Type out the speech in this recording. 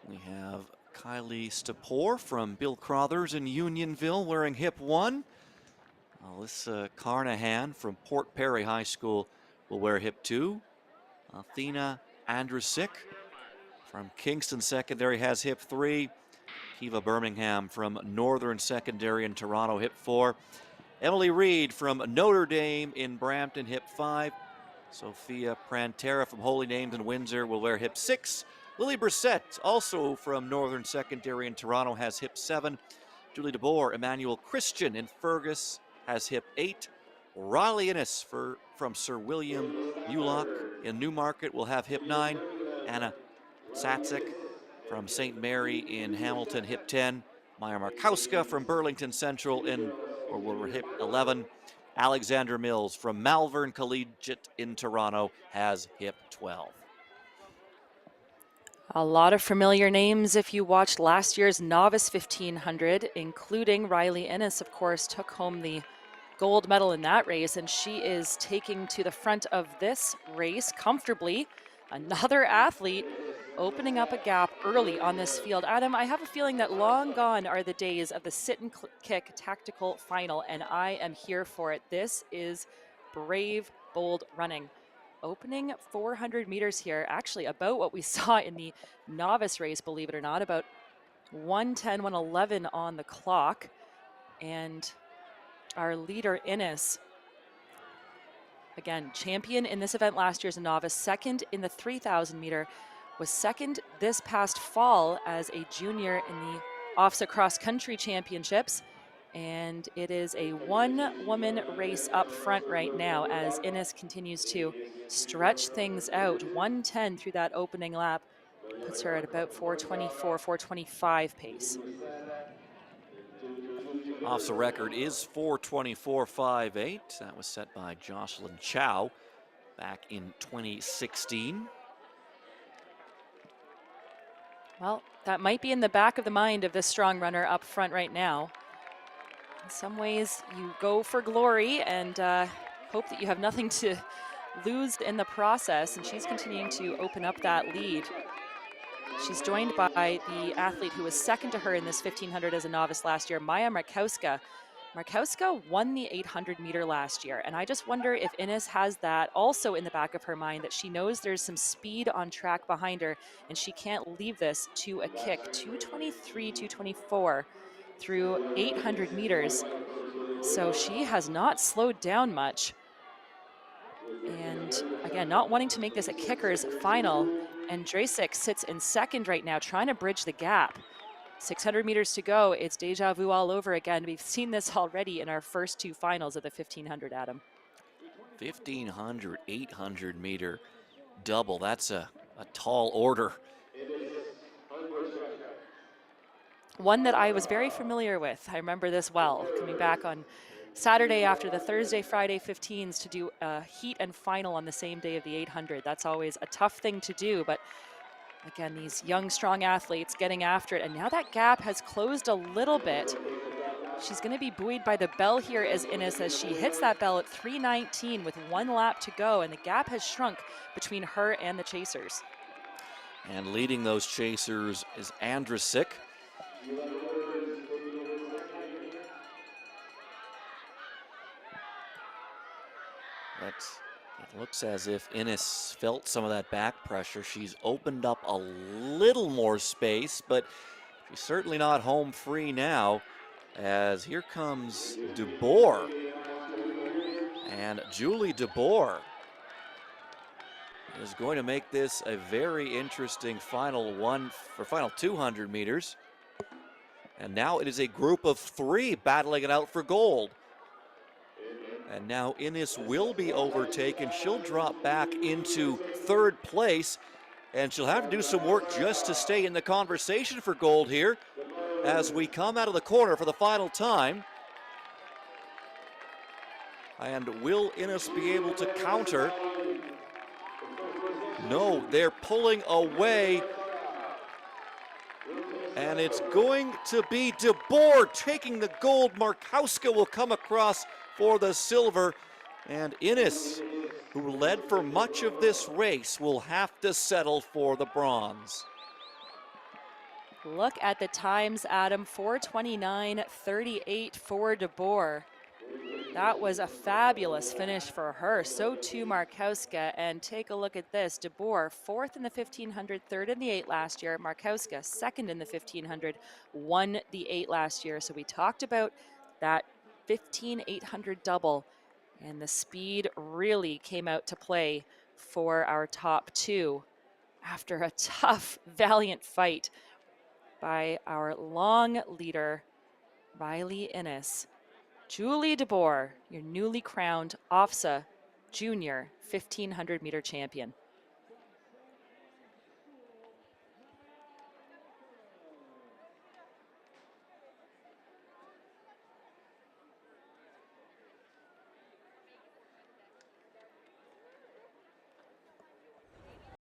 We have Kylie Stepor from Bill Crothers in Unionville wearing hip 1. Alyssa Carnahan from Port Perry High School will wear hip 2. Athena Andrusick from Kingston Secondary has hip 3. Kiva Birmingham from Northern Secondary in Toronto, hip 4. Emily Reed from Notre Dame in Brampton, hip 5. Sophia Prantera from Holy Names in Windsor will wear hip 6. Lily Brissett, also from Northern Secondary in Toronto, has hip 7. Julie DeBoer, Emmanuel Christian in Fergus has hip 8. Riley Innes from Sir William Mulock in Newmarket will have hip 9. Anna Satsik from St. Mary in Hamilton, hip 10. Maya Markowska from Burlington Central will hip 11. Alexander Mills from Malvern Collegiate in Toronto has hip 12. A lot of familiar names if you watched last year's Novice 1500, including Riley Innes, of course, took home the gold medal in that race, and she is taking to the front of this race comfortably. Another athlete opening up a gap early on this field. Adam, I have a feeling that long gone are the days of the sit and kick tactical final, and I am here for it. This is brave, bold running. Opening 400 meters here, actually about what we saw in the novice race, believe it or not, about 1:10, 1:11 on the clock. And our leader, Innes, again, champion in this event last year as a novice, second in the 3,000 meter, was second this past fall as a junior in the OFSAA cross country championships. And it is a one-woman race up front right now as Innes continues to stretch things out. 1:10 through that opening lap puts her at about 4:24, 4:25 pace. OFSAA record is 4:24.58. That was set by Jocelyn Chow back in 2016. Well, that might be in the back of the mind of this strong runner up front right now. In some ways, you go for glory and hope that you have nothing to lose in the process, and she's continuing to open up that lead. She's joined by the athlete who was second to her in this 1500 as a novice last year, Maya Markowska. Markowska won the 800 meter last year, and I just wonder if Innes has that also in the back of her mind, that she knows there's some speed on track behind her, and she can't leave this to a kick. 2:23, 2:24 through 800 meters. So she has not slowed down much. And again, not wanting to make this a kicker's final. And Drasic sits in second right now, trying to bridge the gap. 600 meters to go. It's deja vu all over again. We've seen this already in our first two finals of the 1500, Adam. 1500, 800 meter double. That's a tall order. One that I was very familiar with. I remember this well, coming back on Saturday after the Thursday, Friday 15s to do a heat and final on the same day of the 800. That's always a tough thing to do, but again, these young, strong athletes getting after it, and now that gap has closed a little bit. She's going to be buoyed by the bell here as Innes, as she hits that bell at 3:19 with 1 lap to go, and the gap has shrunk between her and the chasers. And leading those chasers is Andrusick. It looks as if Innes felt some of that back pressure. She's opened up a little more space, but she's certainly not home free now, as here comes DeBoer. And Julie DeBoer is going to make this a very interesting final 200 meters. And now it is a group of 3 battling it out for gold. And now Innes will be overtaken. She'll drop back into 3rd place, and she'll have to do some work just to stay in the conversation for gold here as we come out of the corner for the final time. And will Innes be able to counter? No, they're pulling away. And it's going to be DeBoer taking the gold. Markowska will come across for the silver. And Innes, who led for much of this race, will have to settle for the bronze. Look at the times, Adam. 4:29:38 for DeBoer. That was a fabulous finish for her. So too Markowska. And take a look at this. DeBoer, 4th in the 1500, 3rd in the 8 last year. Markowska, 2nd in the 1500, won the 8 last year. So we talked about that 15-800 double. And the speed really came out to play for our top two after a tough, valiant fight by our long leader, Riley Innes. Julie DeBoer, your newly crowned OFSAA Junior 1500 meter champion.